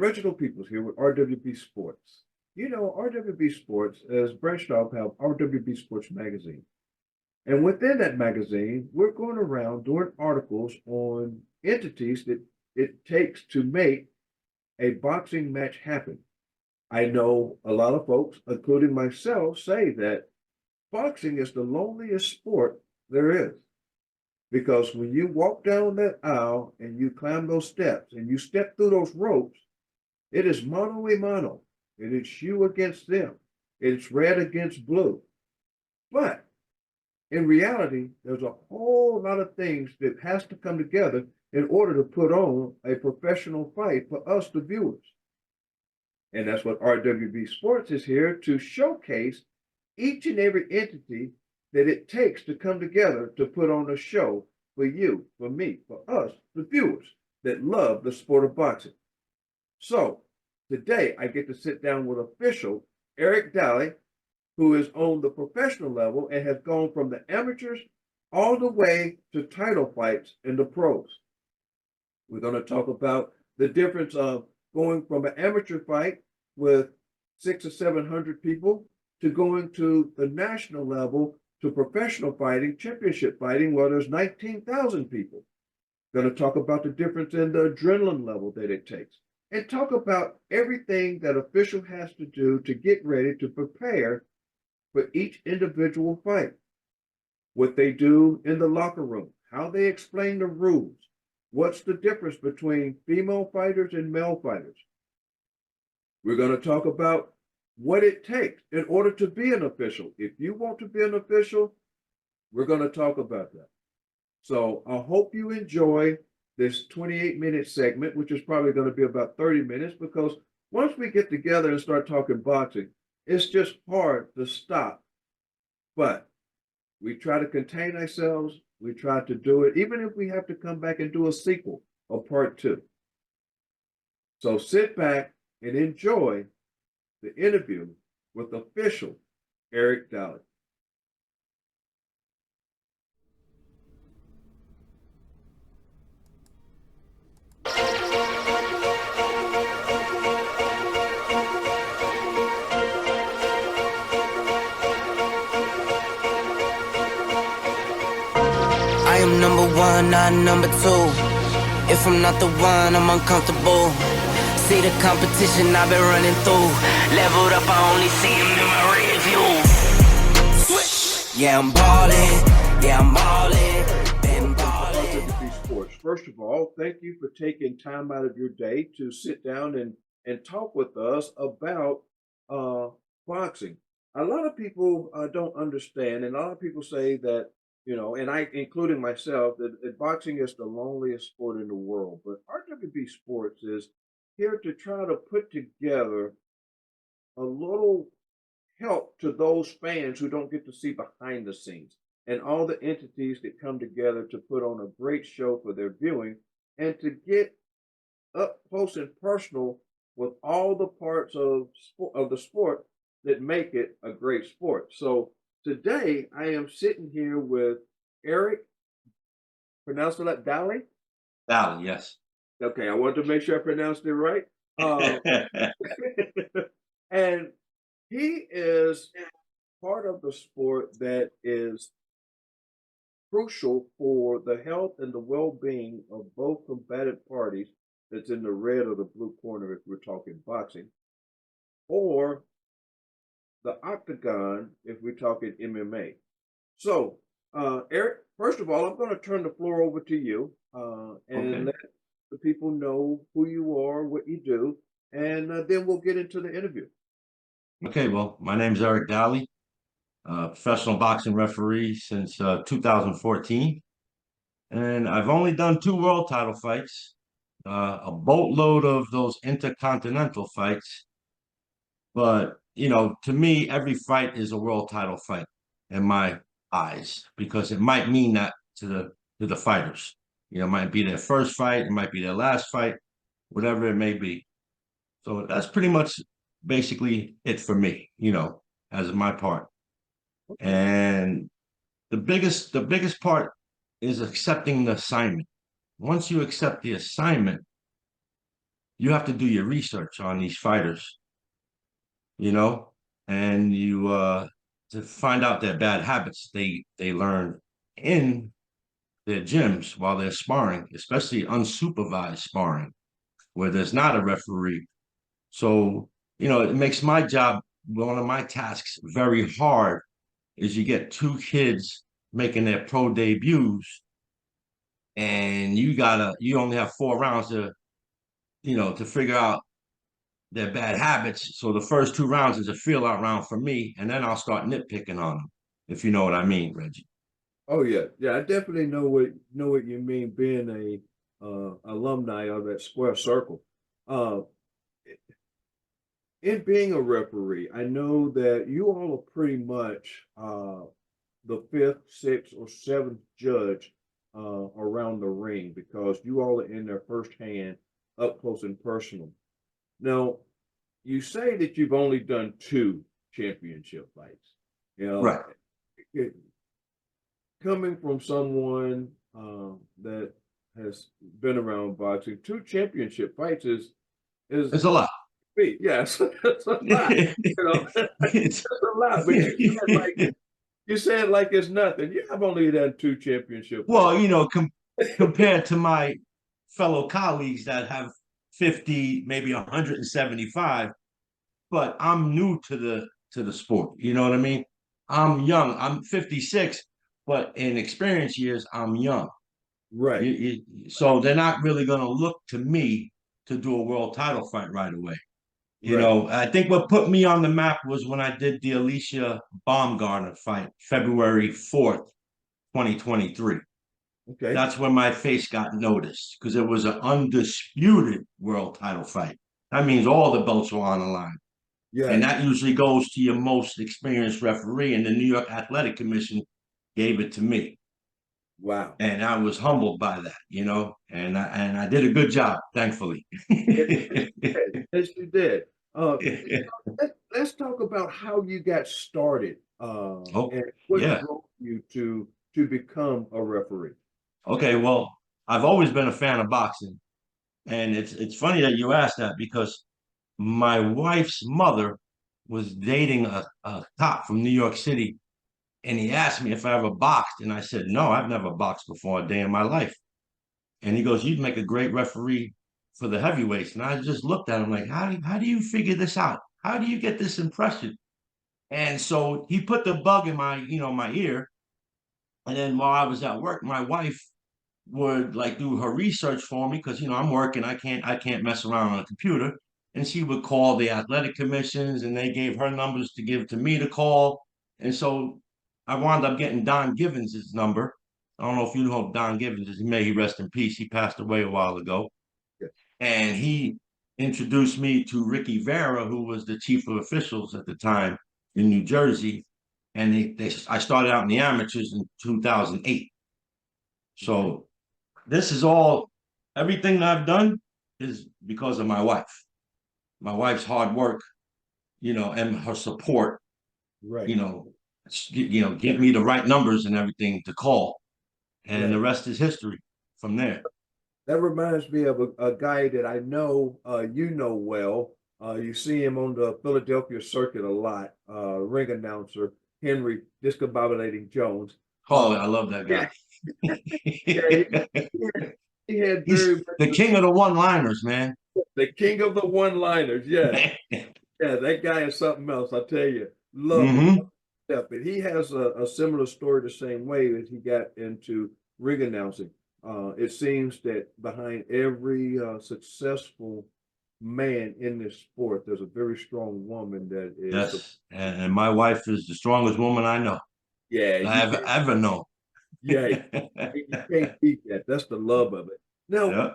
Reginald Peoples here with RWB Sports. You know, RWB Sports is branched off have RWB Sports Magazine. And within that magazine, we're going around doing articles on entities that it takes to make a boxing match happen. I know a lot of folks, including myself, say that boxing is the loneliest sport there is. Because when you walk down that aisle and you climb those steps and you step through those ropes, it is mano a mano. It is you against them. It's red against blue. But in reality, there's a whole lot of things that has to come together in order to put on a professional fight for us, the viewers. And that's what RWB Sports is here to showcase each and every entity that it takes to come together to put on a show for you, for me, for us, the viewers that love the sport of boxing. So today I get to sit down with official Eric Dali, who is on the professional level and has gone from the amateurs all the way to title fights in the pros. We're going to talk about the difference of going from an amateur fight with 600 or 700 people to going to the national level to professional fighting, championship fighting, where there's 19,000 people. Going to talk about the difference in the adrenaline level that it takes and talk about everything that official has to do to get ready to prepare for each individual fight. What they do in the locker room, how they explain the rules, what's the difference between female fighters and male fighters. We're going to talk about what it takes in order to be an official. If you want to be an official, we're going to talk about that. So I hope you enjoy this 28-minute segment, which is probably going to be about 30 minutes, because once we get together and start talking boxing, it's just hard to stop. But we try to contain ourselves. We try to do it, even if we have to come back and do a sequel or part two. So sit back and enjoy the interview with official Eric Dali. I am number one, not number two. If I'm not the one, I'm uncomfortable. See the competition I've been running through. Leveled up, I only see him in my rear view. Switch. Yeah, I'm ballin'. Yeah, I'm ballin'. Been ballin'. Sports. First of all, thank you for taking time out of your day to sit down and talk with us about boxing. A lot of people don't understand, and a lot of people say that, you know, and I, including myself, that boxing is the loneliest sport in the world. But RWB Sports is here to try to put together a little help to those fans who don't get to see behind the scenes and all the entities that come together to put on a great show for their viewing and to get up close and personal with all the parts of the sport that make it a great sport. So today I am sitting here with Eric, pronounced it like Dali? Dali, yes. Okay, I wanted to make sure I pronounced it right. And he is part of the sport that is crucial for the health and the well-being of both combatant parties that's in the red or the blue corner if we're talking boxing, or the octagon if we're talking MMA. So, Eric, first of all, I'm going to turn the floor over to you and let the people know who you are, what you do, and then we'll get into the interview. Okay, well, my name is Eric Dali, professional boxing referee since 2014. And I've only done 2 world title fights, a boatload of those intercontinental fights. But, you know, to me, every fight is a world title fight in my eyes, because it might mean that to the fighters. You know, it might be their first fight, it might be their last fight, whatever it may be. So that's pretty much basically it for me, you know, as my part. And the biggest part is accepting the assignment. Once you accept the assignment, you have to do your research on these fighters, you know, and you to find out their bad habits they learn in their gyms while they're sparring, especially unsupervised sparring, where there's not a referee. So, it makes my job, one of my tasks, very hard. Is you get two kids making their pro debuts, and you only have 4 rounds to figure out their bad habits. So the first 2 rounds is a feel out round for me, and then I'll start nitpicking on them, if you know what I mean, Reggie. Oh yeah, yeah. I definitely know what you mean. Being a alumni of that square circle, uh, in being a referee, I know that you all are pretty much the fifth, sixth, or seventh judge around the ring because you all are in there firsthand, up close and personal. Now, you say that you've only done two championship fights. You know, Right. it, coming from someone that has been around boxing, two championship fights is It's a lot. yes, it's a lot. It's- It's a lot. But you said like it's nothing. You have only done two championship fights. well, compared to my fellow colleagues that have 50, maybe 175, but I'm new to the sport. You know what I mean? I'm young. I'm 56, but in experience years, I'm young. Right, So they're not really going to look to me to do a world title fight right away. right. I think what put me on the map was when I did the Alycia Baumgardner fight, February 4th, 2023. Okay. That's when my face got noticed because it was an undisputed world title fight. That means all the belts were on the line. And Yes. that usually goes to your most experienced referee, and the New York Athletic Commission gave it to me. Wow. And I was humbled by that, and I did a good job, thankfully. Yes, you did. Yes, you did. Let's talk about how you got started Oh, and what yeah. drove you to become a referee. Okay, well, I've always been a fan of boxing. And it's funny that you asked that because my wife's mother was dating a cop from New York City, and he asked me if I ever boxed, and I said, no, I've never boxed before a day in my life. And he goes, you'd make a great referee for the heavyweights. And I just looked at him like, how do you figure this out? How do you get this impression? And so he put the bug in my ear. And then while I was at work, my wife would like do her research for me because I'm working. I can't mess around on a computer. And she would call the athletic commissions, and they gave her numbers to give to me to call. And so I wound up getting Don Givens' number. I don't know if you know who Don Givens is. May he rest in peace. He passed away a while ago. Yeah. And he introduced me to Ricky Vera, who was the chief of officials at the time in New Jersey. And I started out in the amateurs in 2008. So this is everything that I've done is because of my wife. My wife's hard work, and her support, Right, you know, get me the right numbers and everything to call. And the right. rest is history from there. That reminds me of a guy that I know you know well. You see him on the Philadelphia circuit a lot. Ring announcer Henry Discombobulating Jones. Oh, Uh, I love that yeah, guy. yeah, he had He's very the much king of the one-liners, man. the king of the one-liners. Yes, yeah, that guy is something else. I tell you, love him. Hmm. Yeah, but he has a similar story the same way that he got into ring announcing. It seems that behind every successful man in this sport, there's a very strong woman that is, Yes, and my wife is the strongest woman I know. yeah, you I've can't, ever known. yeah, you can't beat that. That's the love of it. Now, Yeah.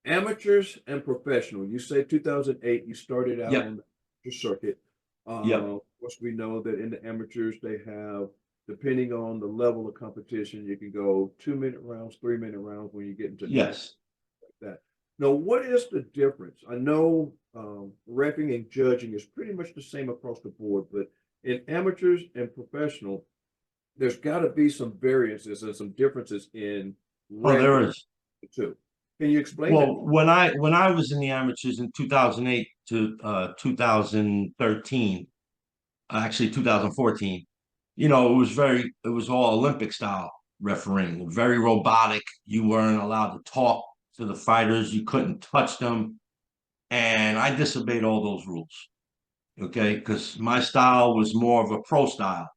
amateurs and professional. You say 2008, you started out Yep. on the circuit. Yep. Of course, we know that in the amateurs, they have, depending on the level of competition, you can go 2-minute rounds, 3-minute rounds when you get into Yes. that. Now, what is the difference? I know repping and judging is pretty much the same across the board, but in amateurs and professional, there's got to be some variances and some differences in Oh, repping there is. the two. Can you explain that? Well, when I was in the amateurs in 2008 to 2013, actually 2014, it was all Olympic style refereeing, very robotic. You weren't allowed to talk to the fighters, you couldn't touch them. And I disobeyed all those rules, okay? Because my style was more of a pro style.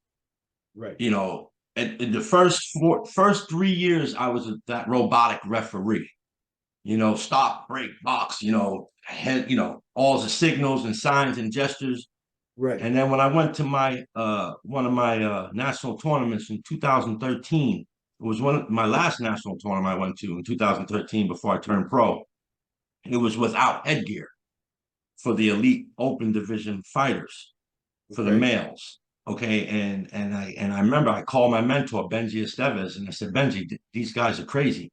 Right. In the first 3 years, I was that robotic referee. Stop, break, box. All the signals and signs and gestures. Right. And then when I went to my one of my national tournaments in 2013, it was one of my last national tournament I went to in 2013 before I turned pro. It was without headgear for the elite open division fighters for the Okay. males. Okay, and I remember I called my mentor Benji Estevez and I said, Benji, these guys are crazy.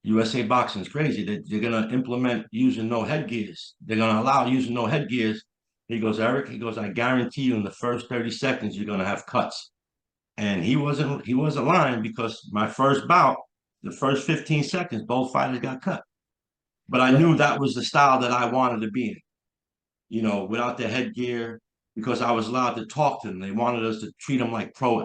USA boxing is crazy. They're gonna implement using no headgears. They're gonna allow using no headgears. He goes, Eric, he goes, I guarantee you in the first 30 seconds you're gonna have cuts. And he wasn't lying because my first bout, the first 15 seconds, both fighters got cut. But I Right. knew that was the style that I wanted to be in, without the headgear, because I was allowed to talk to them. They wanted us to treat them like pro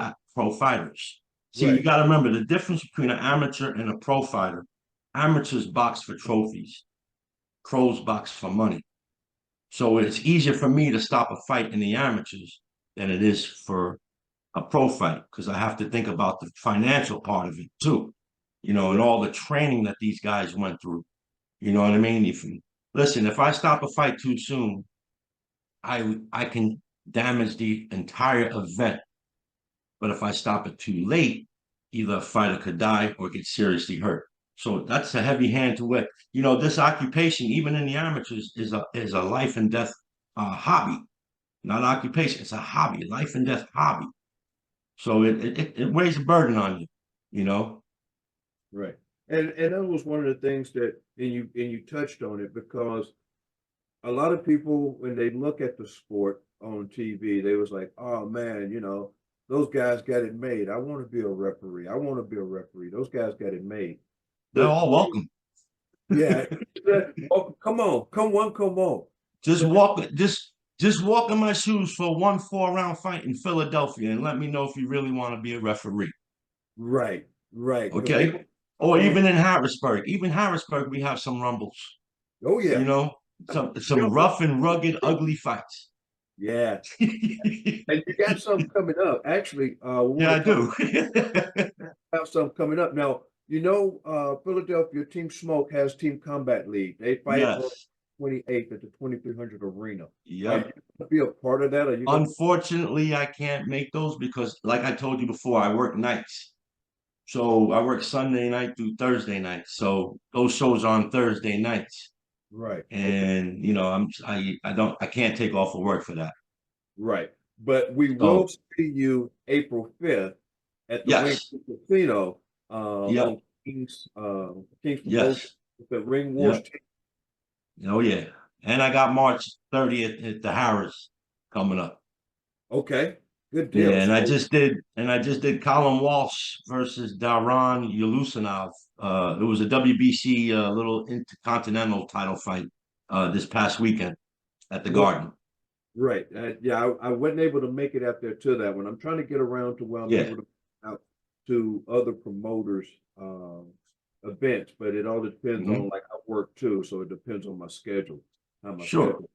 fighters. See, you Right. got to remember the difference between an amateur and a pro fighter. Amateurs box for trophies. Pros box for money. So it's easier for me to stop a fight in the amateurs than it is for a pro fight because I have to think about the financial part of it too, and all the training that these guys went through. You know what I mean? If I stop a fight too soon, I can damage the entire event. But if I stop it too late, either a fighter could die or get seriously hurt. So that's a heavy hand to wear. This occupation, even in the amateurs, is a life and death hobby, not occupation. It's a hobby, life and death hobby. So it weighs a burden on you, you know. Right. And that was one of the things that and you touched on it because a lot of people when they look at the sport on TV, they was like, oh man, those guys got it made. I want to be a referee. I want to be a referee. Those guys got it made. They're But all welcome. yeah, oh, come on, come on, come on. Just But walk, just walk in my shoes for one 4-round fight in Philadelphia, and let me know if you really want to be a referee. right, right. Because Okay, or even in Harrisburg. Even Harrisburg, we have some rumbles. oh yeah, You know, some rough and rugged, ugly fights. yeah. Yeah, And you got some coming up. Actually, we I want to talk do. about some coming up. Now, Philadelphia Team Smoke has Team Combat League. They fight on Yes. 28th at the 2300 arena. Are you Yep. gonna be a part of that? Are you gonna Unfortunately, I can't make those because, like I told you before, I work nights. So I work Sunday night through Thursday night. So those shows are on Thursday nights. right? Okay, And I can't take off of work for that. right. But we will So see you April 5th at the Ring yes. Casino Yep. on King's Promotion Yes. with the Ring Wars Yep. team. Oh yeah. And I got March 30th at the Harris coming up. Okay, good Yeah, deal. So and I just did Colin Walsh versus Daron Yeleussinov. It was a WBC little intercontinental title fight this past weekend at the what Garden. right. Yeah, I wasn't able to make it out there to that one. I'm trying to get around to where I'm Yeah, able to out to other promoters events, but it all depends hmm on like I work too, so it depends on how my sure. schedule.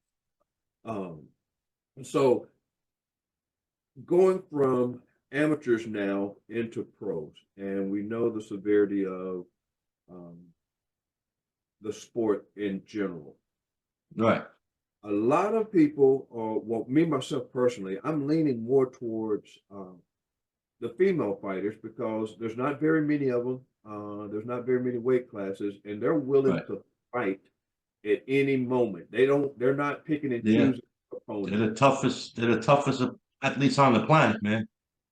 Um, so going from amateurs now into pros, and we know the severity of um, the sport in general. Right, A lot of people, or well, me myself personally, I'm leaning more towards the female fighters because there's not very many of them. There's not very many weight classes, and they're willing right. to fight at any moment. They're not picking and Yeah, choosing they're opponents. the toughest. They're the toughest athletes on the planet, man.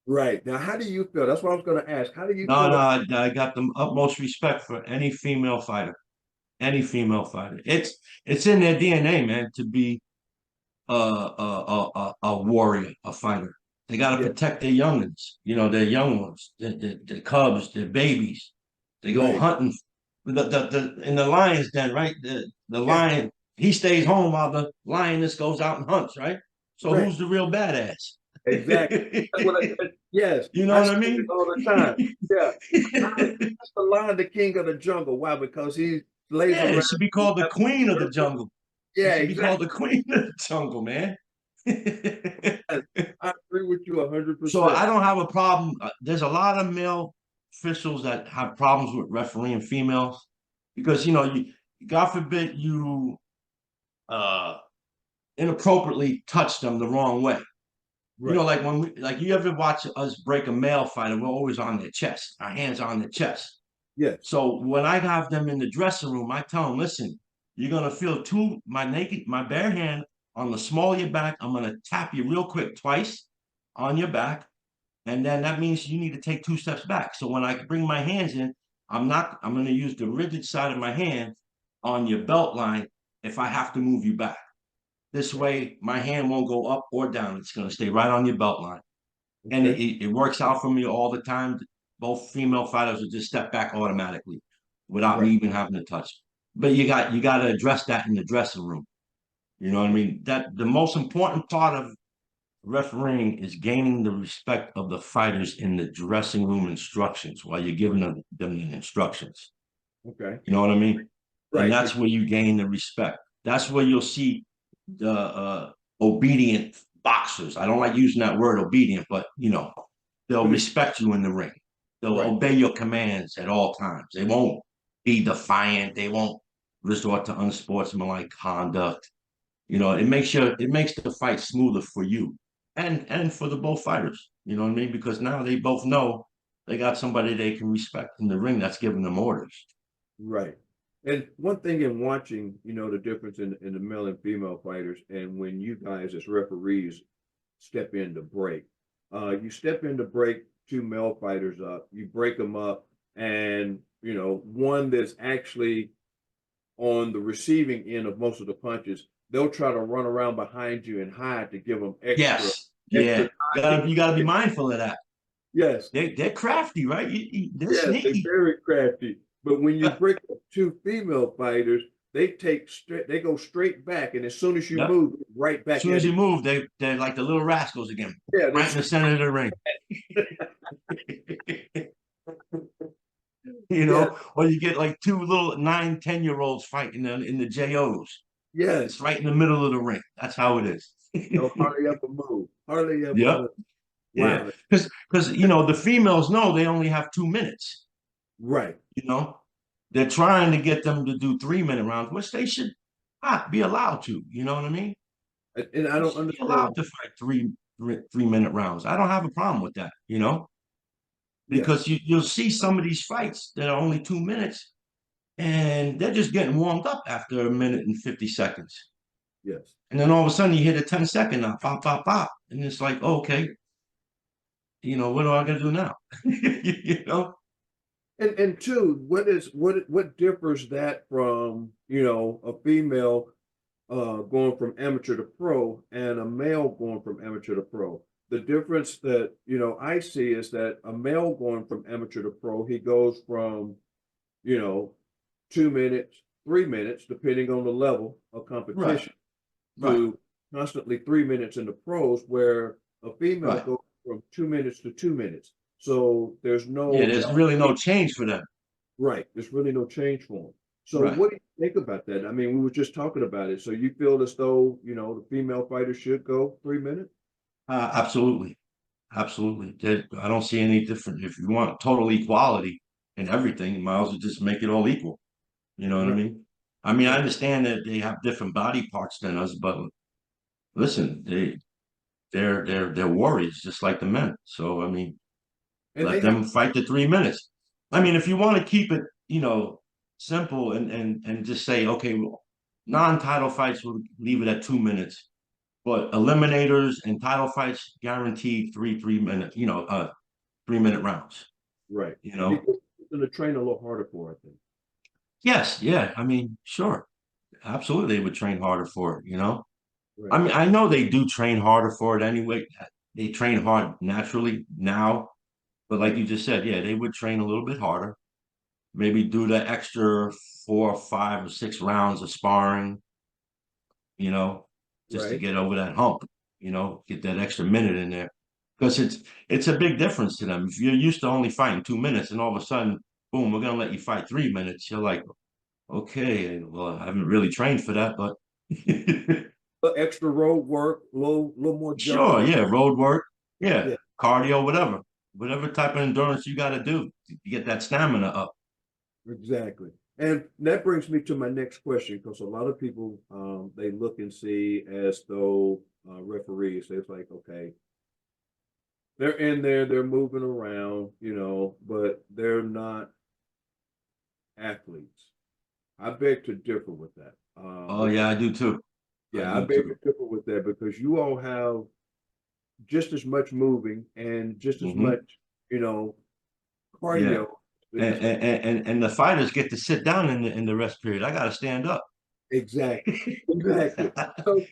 Right. Now, how do you feel? That's what I was going to ask. How do you No, feel? no, I got the utmost respect for any female fighter. Any female fighter. It's in their DNA, man, to be a warrior, a fighter. They got to Yeah, protect their youngins, their young ones, their cubs, their babies. They go right. hunting. in the lion's den, right? The lion, he stays home while the lioness goes out and hunts, right? So Right. who's the real badass? Exactly. That's what I said. Yes, You know I what I say it mean? all the time. Yeah. That's the lion, the king of the jungle. Why? Because he lays Yeah, it around. should be called the queen of the jungle. It Yeah, should be called exactly. the queen of the jungle, man. Yes, I agree with you So 100%. I don't have a problem. There's a lot of male officials that have problems with refereeing females because God forbid you uh inappropriately touch them the wrong way. Right. Like like you ever watch us break a male fighter, we're always on their chest, our hands on their chest. Yes. So when I have them in the dressing room, I tell them, listen, you're gonna feel my bare hand on the small of your back. I'm gonna tap you real quick twice on your back, and then that means you need to take 2 steps back. So when I bring my hands in, I'm gonna use the rigid side of my hand on your belt line if I have to move you back. This way, my hand won't go up or down. It's gonna stay right on your belt line. And Okay. it works out for me all the time. Both female fighters will just step back automatically without me Right. even having to touch. But you got to address that in the dressing room. You know what I mean? That the most important part of refereeing is gaining the respect of the fighters in the dressing room instructions while you're giving them the instructions. Okay. You know what I mean? And Right. that's where you gain the respect. That's where you'll see the obedient boxers. I don't like using that word obedient, but they'll respect you in the ring. They'll Right. obey your commands at all times. They won't be defiant. They won't resort to unsportsmanlike conduct. It makes the fight smoother for you and for the both fighters. You know what I mean? Because now they both know they got somebody they can respect in the ring that's giving them orders. Right. And one thing in watching, the difference in the male and female fighters, and when you guys as referees step in to break, you step in to break two male fighters up, you break them up, and one that's actually on the receiving end of most of the punches, they'll try to run around behind you and hide to give them Yes, extra yeah. You gotta be mindful of that. Yes, They're crafty, right? They're yes, they're sneaky. very crafty. But when you break up two female fighters, they go straight back, and as soon as you Yep. move, right As back soon at as it. you move, they're like the little rascals again, Yeah, right in the center of the ring. yeah, Or you get like two little 9, 10-year-olds fighting in the JOs. It's yes. right in the middle of the ring. That's how it is. No, hardly ever move. Hardly ever Yep. move. Yeah. Wow. Because the females know they only have 2 minutes. Right. You know, they're trying to get them to do 3-minute rounds, which they should not be allowed to. You know what I mean? And I They don't should be understand. allowed to fight 3-minute rounds. I don't have a problem with that. Yes. Because you'll see some of these fights that are only 2 minutes, and they're just getting warmed up after a minute and 50 seconds. Yes. And then all of a sudden you hit a 10-second now, pop, pop, pop. And it's like, okay, what do I gotta do now? you know? And two, what differs that from a female going from amateur to pro and a male going from amateur to pro? The difference that I see is that a male going from amateur to pro, he goes from you know 2 minutes, 3 minutes, depending on the level of Right, competition, right, to constantly 3 minutes in the pros, where a female right. goes from 2 minutes to 2 minutes. So there's Yeah, no there's really no change for them. right. There's really no change for them. So Right. what do you think about that? I mean, we were just talking about it. So you feel as though, the female fighter should go 3 minutes? Absolutely. Absolutely. I don't see any different. If you want total equality in everything, you might as well just make it all equal. You know what I Right. mean? I Right. understand that they have different body parts than us, but listen, they're warriors just like the men. So And let they have them fight the 3 minutes. If you want to keep it, simple and just say, okay, well, non-title fights will leave it at 2 minutes, but eliminators and title fights guaranteed 3 minute, 3-minute rounds. right. You know, Because it's going to train a little harder for, I think. yes, yeah. Sure, absolutely, they would train harder for it. Right. I know they do train harder for it anyway. They train hard naturally now, but like Right. you just said, yeah, they would train a little bit harder. maybe do the extra 4, 5, or 6 rounds of sparring, you know, just to Right. get over that hump, get that extra minute in there. Because it's a big difference to them. If you're used to only fighting 2 minutes and all of a sudden, boom, we're gonna let you fight 3 minutes, you're like, okay, well, I haven't really trained for that, but Extra road work, little more sure, jumping. yeah, road work, yeah, Yeah, cardio, whatever type of endurance you got to do to get that stamina up. exactly. And that brings me to my next question, because a lot of people they look and see as though referees, it's like, okay, they're in there, they're moving around, but they're not athletes. I beg to differ with that. Oh yeah, Because I do too. I yeah, I do beg to too. differ with that because you all have just as much moving and just as Hmm. much, you know, Yeah, cardio. and, It's like, and the fighters get to sit down in the rest period. I got to stand up. exactly, exactly. So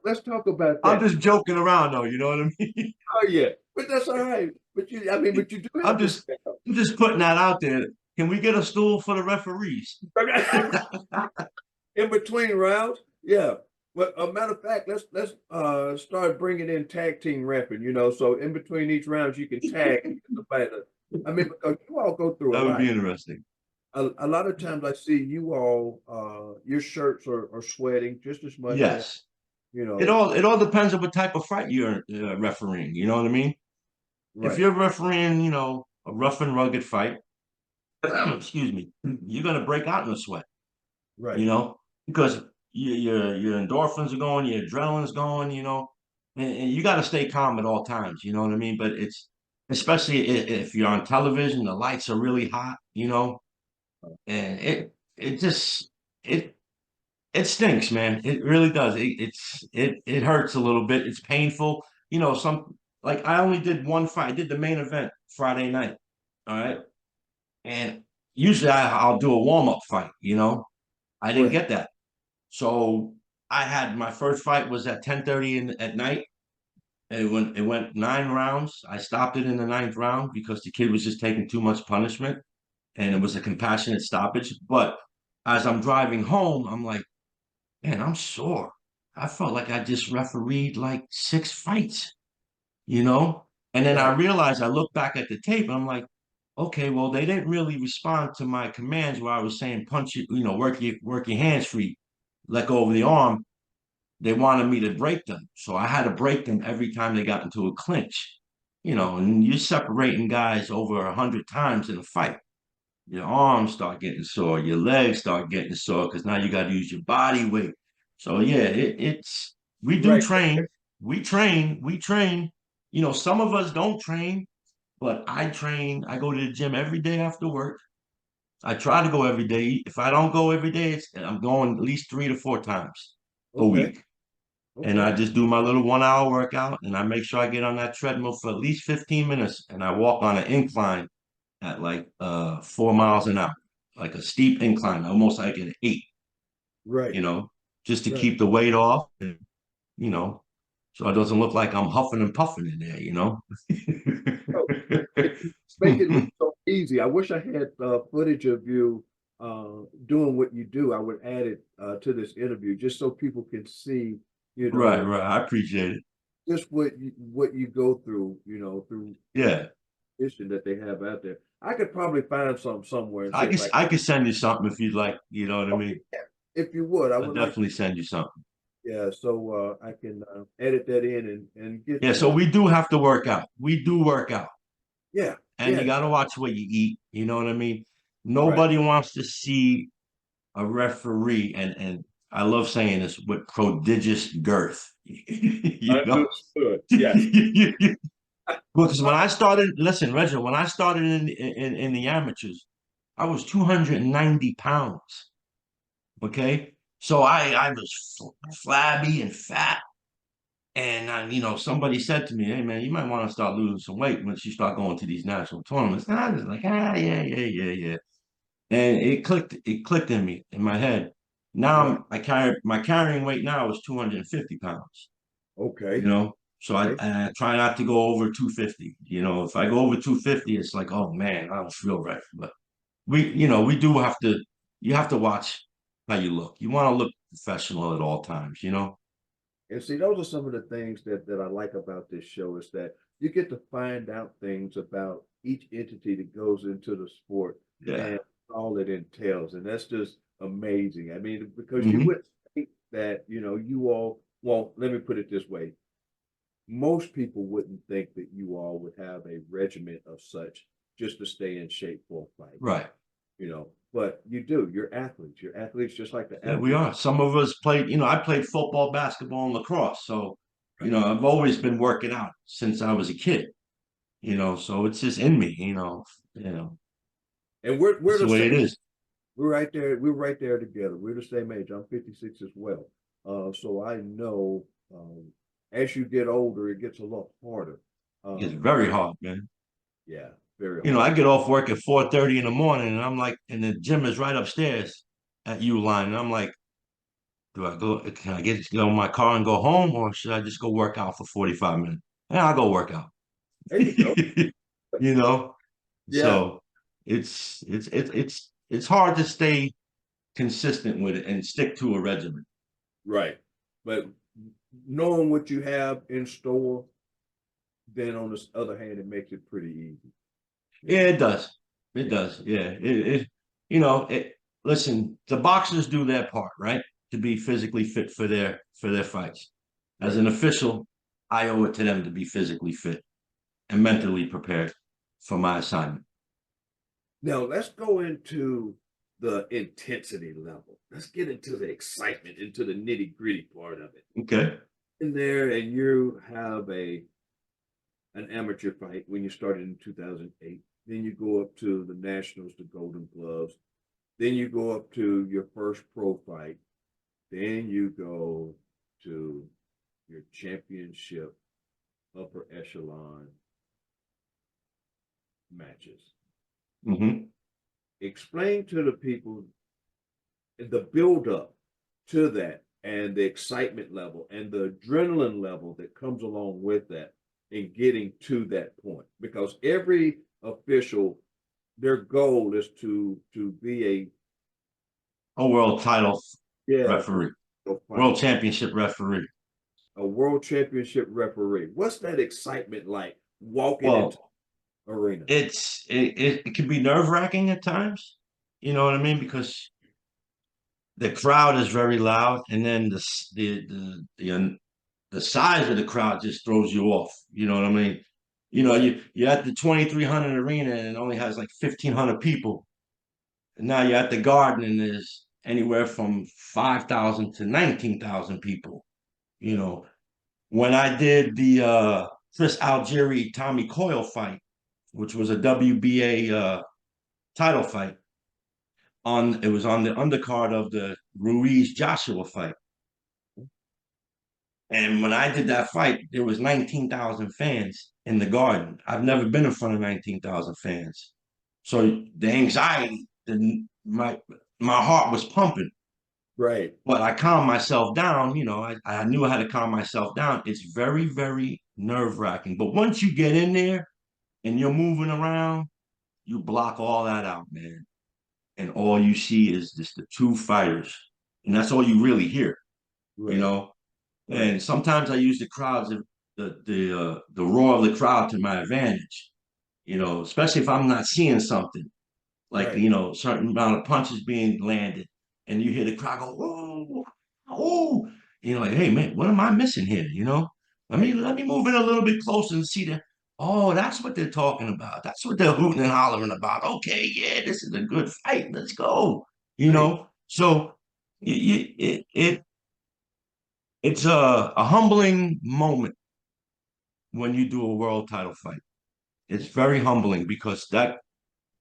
let's talk about I'm that. just joking around though, you know what I mean? Oh yeah, but that's all right. But you do I'm have to just stand I'm just putting that out there. Can we get a stool for the referees? up in between rounds. Yeah. But a matter of fact, let's start bringing in tag team rapping. So in between each round, you can tag somebody. I mean, because you all go through a That would lot. be interesting. A lot of times, I see you all. Your shirts are sweating just as much as Yes. you It know. all it all depends on what type of fight you're refereeing. You know what I mean? If Right. you're refereeing, a rough and rugged fight, excuse me, you're gonna break out in a sweat. Right. You know, because your endorphins are going, your adrenaline's going. And you got to stay calm at all times. You know what I mean? But it's especially if you're on television, the lights are really hot. And it just it it stinks, man. It really does. It hurts a little bit. It's painful. Some like I only did one fight. I did the main event Friday night. All right. And usually I'll do a warm-up fight, I didn't Right. get that. So I had my first fight was at 10:30 at night. And it went 9 rounds. I stopped it in the ninth round because the kid was just taking too much punishment. And it was a compassionate stoppage. But as I'm driving home, I'm like, man, I'm sore. I felt like I just refereed like 6 fights, you know? And then I Right. realized I looked back at the tape and I'm like, okay, well, they didn't really respond to my commands where I was saying punch it, work your hands free, let go of the arm. They wanted me to break them. So I had to break them every time they got into a clinch. And you're separating guys over 100 times in a fight. Your arms start getting sore, your legs start getting sore because now you got to use your body weight. So yeah, it's we do Right. train, we train. Some of us don't train, but I train. I go to the gym every day after work. I try to go every day. If I don't go every day, I'm going at least 3 to 4 times a Okay. week. And I Okay. just do my little 1 hour workout and I make sure I get on that treadmill for at least 15 minutes and I walk on an incline at like 4 miles an hour, like a steep incline, almost like an 8, Right. you know, just to Right. keep the weight off and, you know, so it doesn't look like I'm huffing and puffing in there. Oh, you make it look so easy. I wish I had footage of you doing what you do. I would add it to this interview just so people can see, you Right, know, right. I appreciate it. just what you go through, through Yeah. issue that they have out there. I could probably find some somewhere and see if I could send you something if you'd like, you know what I mean? if you would. I I'll would like to, definitely send you something. yeah, so I can edit that in and get Yeah, so we do have to work out. We do work out. yeah, And you yeah, got to watch what you eat. You know what I mean? right. Nobody wants to see a referee, and I love saying this with prodigious girth. you know, Understood. Yes. because when I started, listen, Reginald, when I started in the amateurs, I was 290 pounds. Okay, so I was flabby and fat. And somebody said to me, "Hey man, you might want to start losing some weight once you start going to these national tournaments." And I was like, yeah, yeah, yeah. And it clicked in me, in my head. Now Right. my carrying weight now is 250 pounds, Okay. so I try not to go over 250. If I go over 250, it's like, oh man, I don't feel right. But we do have to, you have to watch how you look. You want to look professional at all times, you know? And see, those are some of the things that I like about this show is that you get to find out things about each entity that goes into the sport Yeah. and all it entails. And that's just amazing. I mean, because you Hmm. would think that, you all, well, let me put it this way. Most people wouldn't think that you all would have a regiment of such just to stay in shape for a fight, Right. but you do. You're athletes. You're athletes just like the Yeah, we athletes. are. Some of us played, I played football, basketball, and lacrosse. So, I've always been working out since I was a kid, so it's just in me, And we're it's the the way it same. is. We're right there. We're right there together. We're the same age. I'm 56 as well. So I know as you get older, it gets a lot harder. It's Um, very hard, man. yeah, very I hard. get off work at 4:30 in the morning and I'm like, and the gym is right upstairs at U Line. And I'm like, do I go, can I go in my car and go home or should I just go work out for 45 minutes? Yeah, I'll go work out. There you go. You know, Yeah, so it's hard to stay consistent with it and stick to a regimen. right. But knowing what you have in store, then on the other hand, it makes it pretty easy. You Yeah, know. it does. It Yeah. does. Yeah. It listen, the boxers do their part, right? To be physically fit for their fights. As Right. an official, I owe it to them to be physically fit and mentally prepared for my assignment. Now let's go into the intensity level. Let's get into the excitement, into the nitty gritty part of it. Okay. In there, and you have an amateur fight when you started in 2008. Then you go up to the nationals, the Golden Gloves. Then you go up to your first pro fight. Then you go to your championship upper echelon matches. Hmm. Explain to the people the build up to that and the excitement level and the adrenaline level that comes along with that in getting to that point because every official their goal is to be a A world title yeah referee, world fighter, championship referee. a world championship referee. What's that excitement like walking into Well, the arena? it can be nerve-wracking at times. You know what I mean? Because the crowd is very loud, and then the size of the crowd just throws you off. You know what I mean? Right. You're at the 2,300 arena and it only has like 1,500 people. And now you're at the Garden and there's anywhere from 5,000 to 19,000 people. You know, when I did the Chris Algieri Tommy Coyle fight, which was a WBA title fight, it was on the undercard of the Ruiz Joshua fight. And when I did that fight, there was 19,000 fans in the Garden. I've never been in front of 19,000 fans. So the anxiety, my heart was pumping, Right. but I calmed myself down. I knew I had to calm myself down. It's very, very nerve wracking. But once you get in there and you're moving around, you block all that out, man. And all you see is just the two fighters. And that's all you really hear, you Right. know? Right. And sometimes I use the crowds, the roar of the crowd to my advantage. Especially if I'm not seeing something like Right. certain amount of punches being landed, and you hear the crowd go, "Whoa, oh!" Like, hey man, what am I missing here? Let me Right. let me move in a little bit closer and see that. Oh, that's what they're talking about. That's what they're hooting and hollering about. Okay, yeah, this is a good fight. Let's go. Right. So it's a humbling moment when you do a world title fight. It's very humbling because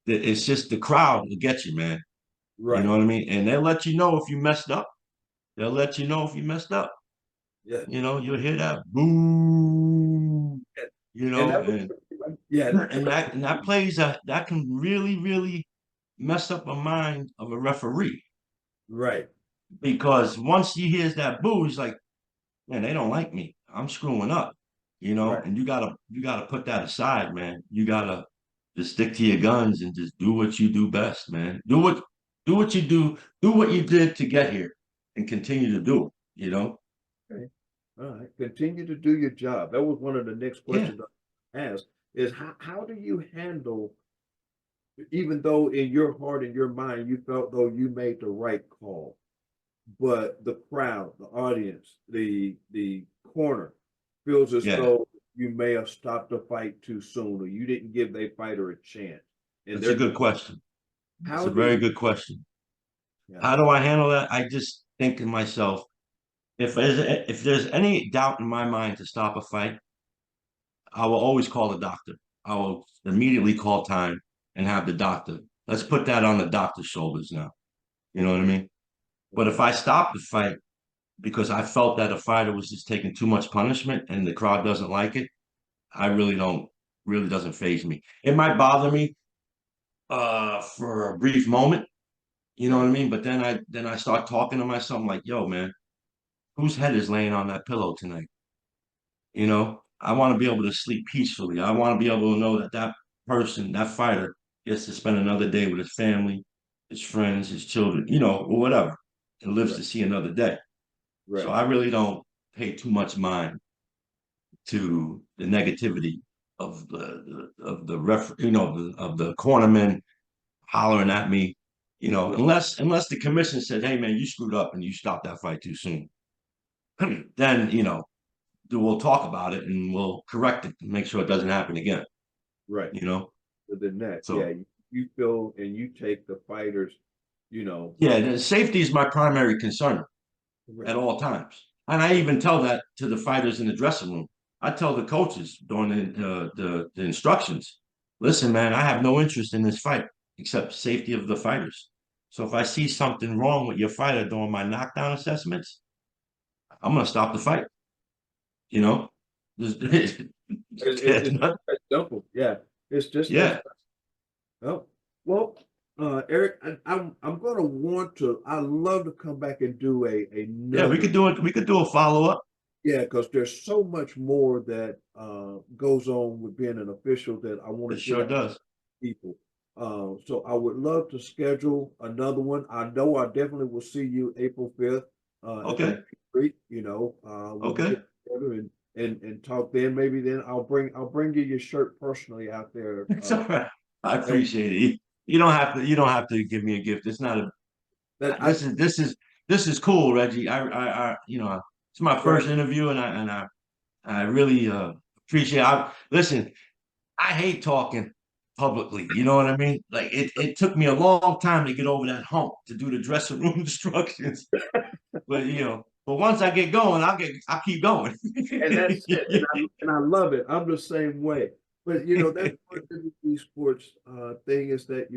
it's just the crowd that gets you, man. You know Right. what I mean? And they'll let you know if you messed up. They'll let you know if you messed up. Yeah. You'll hear that boo, And that was, and yeah. and that plays that can really, really mess up a mind of a referee Right. because once he hears that boo, he's like, man, they don't like me. I'm screwing up, Right. and you gotta put that aside, man. You gotta just stick to your guns and just do what you do best, man. Do what you do what you did to get here and continue to do it, you know? Okay. All right. Continue to do your job. That was one of the next Yeah. questions I asked is how do you handle, even though in your heart and your mind you felt though you made the right call, but the crowd, the audience, the corner feels as Yeah. though you may have stopped the fight too soon or you didn't give their fighter a chance. And That's a they're good question. It's how a do very you good question. yeah, How do I handle that? I just think to myself, if there's any doubt in my mind to stop a fight, I will always call the doctor. I will immediately call time and have the doctor. Let's put that on the doctor's shoulders now. You know what I okay, mean? But if I stop the fight because I felt that a fighter was just taking too much punishment and the crowd doesn't like it, I really doesn't faze me. It might bother me for a brief moment, you know what right, I mean? But then I start talking to myself, I'm like, yo, man, whose head is laying on that pillow tonight? You know, I want to be able to sleep peacefully. I want to be able to know that that person, that fighter, gets to spend another day with his family, his friends, his children, you know, or whatever, and lives right, to see another day. So right. I really don't pay too much mind to the negativity of the ref, you know, of the cornermen hollering at me, you know, Right. unless the commission said, "Hey, man, you screwed up and you stopped that fight too soon," then you know we'll talk about it and we'll correct it and make sure it doesn't happen again. Right. You know, But then that, yeah, so you feel and you take the fighters, you know, yeah, the safety is my primary concern right, at all times, and I even tell that to the fighters in the dressing room. I tell the coaches during the instructions, listen, man, I have no interest in this fight except safety of the fighters. So if I see something wrong with your fighter during my knockdown assessments, I'm gonna stop the fight. You know, there's, there's it's not, that simple. Yeah, it's just that. yeah, Oh, well, Eric, I'm gonna want to. I love to come back and do yeah. We another. could do it. We could do a follow up. Yeah, because there's so much more that goes on with being an official that I want It to share sure with does. people. So I would love to schedule another one. I know I definitely will see you April 5th at the Okay. retreat. We can Okay. get together and talk then. Maybe then I'll bring you your shirt personally out there. It's all right. I That, appreciate it. You don't have to. You don't have to give me a gift. It's not a. that I This is cool, Reggie. You know, it's my right. first interview, and I really appreciate. Listen. I hate talking publicly. You know what I mean? Like it took me a long time to get over that hump to do the dressing room instructions. But but once I get going, I'll keep going. And that's it. And I love it. I'm the same way. But that's part of the sports thing is that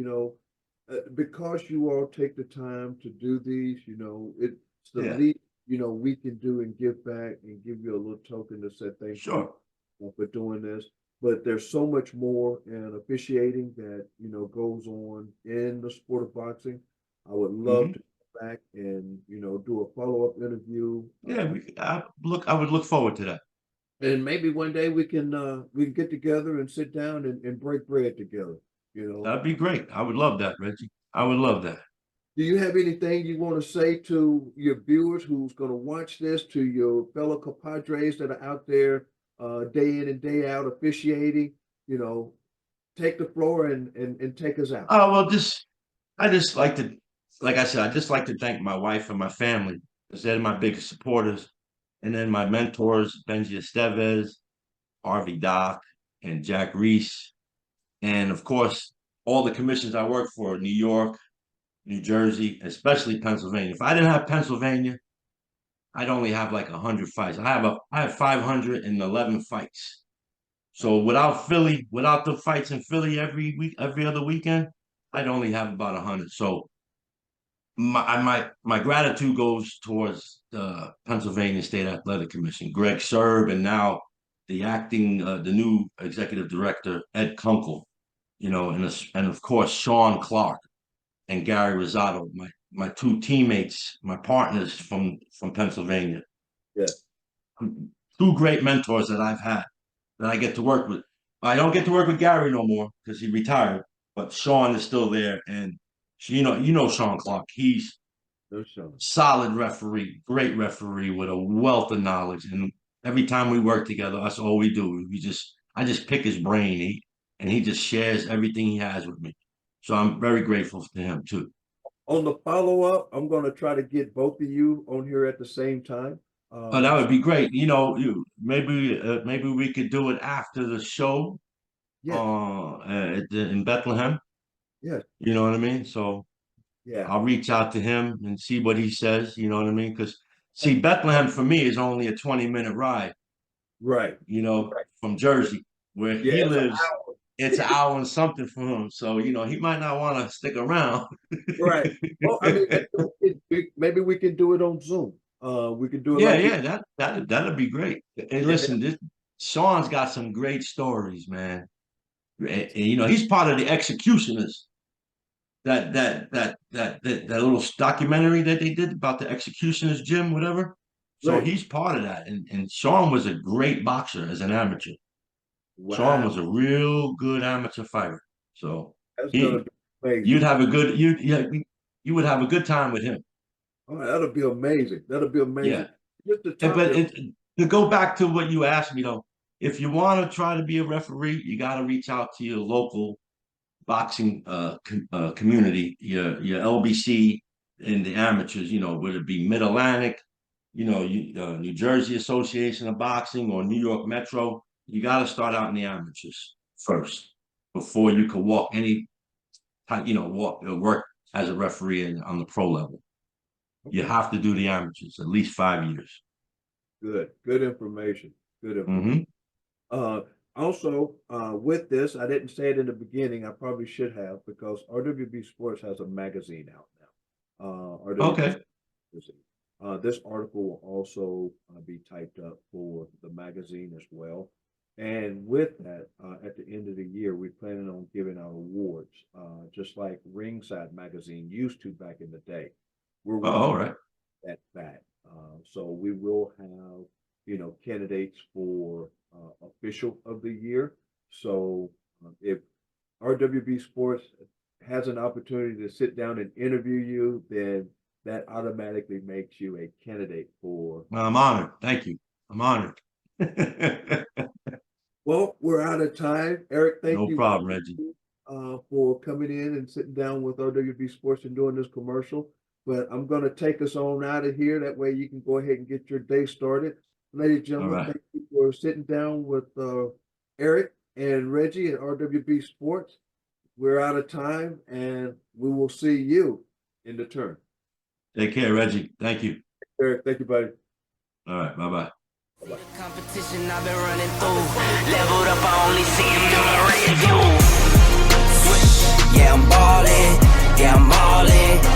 because you all take the time to do these, it's the Yeah, least we can do and give back and give you a little token to say thank you sure. for doing this. But there's so much more in officiating that goes on in the sport of boxing. I would love Hmm. to come back and do a follow-up interview. Yeah, I would look forward to that. And maybe one day we can get together and sit down and break bread together, you know. That'd be great. I would love that, Reggie. I would love that. Do you have anything you want to say to your viewers who's going to watch this, to your fellow compadres that are out there day in and day out officiating? You know, take the floor and take us out. Oh well, I just like to, like I said, I just like to thank my wife and my family because they're my biggest supporters, and then my mentors, Benji Estevez, Harvey Doc, and Jack Reese, and of course all the commissions I work for, New York, New Jersey, especially Pennsylvania. If I didn't have Pennsylvania, I'd only have like 100 fights. I have 511 fights. So without Philly, without the fights in Philly every week, every other weekend, I'd only have about 100. So my gratitude goes towards the Pennsylvania State Athletic Commission, Greg Serb, and now the new executive director Ed Kunkel, and of course Sean Clark and Gary Rosado, my two teammates, my partners from Pennsylvania, Yeah. two great mentors that I've had that I get to work with. I don't get to work with Gary no more because he retired, but Sean is still there. And you know Sean Clark. He's No Sean. solid referee, great referee with a wealth of knowledge. And every time we work together, that's all we do. I just pick his brain, and he just shares everything he has with me. So I'm very grateful to him too. On the follow-up, I'm going to try to get both of you on here at the same time. Oh, that would be great. You know, maybe we could do it after the show, Yes, in Bethlehem. yes, You know what I mean? So yeah, I'll reach out to him and see what he says. You know what I mean? Because see, Bethlehem for me is only a 20-minute ride. right. You know, from Jersey, where Yeah, he it's an lives. hour. It's an hour and something for him. So, you know, he might not want to stick around. Right. Well, I mean, maybe we can do it on Zoom. We could do it Yeah, like yeah, that'd be great. And listen, Sean's got some great stories, man. And, you know, he's part of the executioners. That little documentary that they did about the executioners gym, whatever. So right. he's part of that. And Sean was a great boxer as an amateur. Sean Wow, was a real good amateur fighter. So that's gonna he be amazing. you'd have a good you would have a good time with him. Oh, that'll be amazing. That'll be Yeah. amazing. Just the But topic. to go back to what you asked me though, if you want to try to be a referee, you got to reach out to your local boxing community, your LBC and the amateurs. You know, whether it be Mid Atlantic, you know, New Jersey Association of Boxing or New York Metro. You got to start out in the amateurs first before you can walk any, you know, work as a referee on the pro level. You Okay, have to do the amateurs at least 5 years. good information. Good information. Hmm. Uh, Also, with this, I didn't say it in the beginning. I probably should have because RWB Sports has a magazine out now. RWB Okay. magazine. This article will also be typed up for the magazine as well. And with that, at the end of the year, we're planning on giving out awards, just like Ringside Magazine used to back in the day. We're Oh, wanting all right. that back. So we will have, candidates for official of the year. So if RWB Sports has an opportunity to sit down and interview you, then that automatically makes you a candidate for. Well, I'm honored. Thank you. I'm honored. Well, we're out of time. Eric, thank No you problem, Reggie. for coming in and sitting down with RWB Sports and doing this commercial. But I'm going to take us on out of here. That way you can go ahead and get your day started. Ladies and All gentlemen, right. thank you for sitting down with Eric and Reggie at RWB Sports. We're out of time, and we will see you in the turn. Take care, Reggie. Thank you. Eric, thank you, buddy. All right. Bye-bye. The competition I've been running through, leveled up, I only see him in my rear view. Yeah, I'm ballin',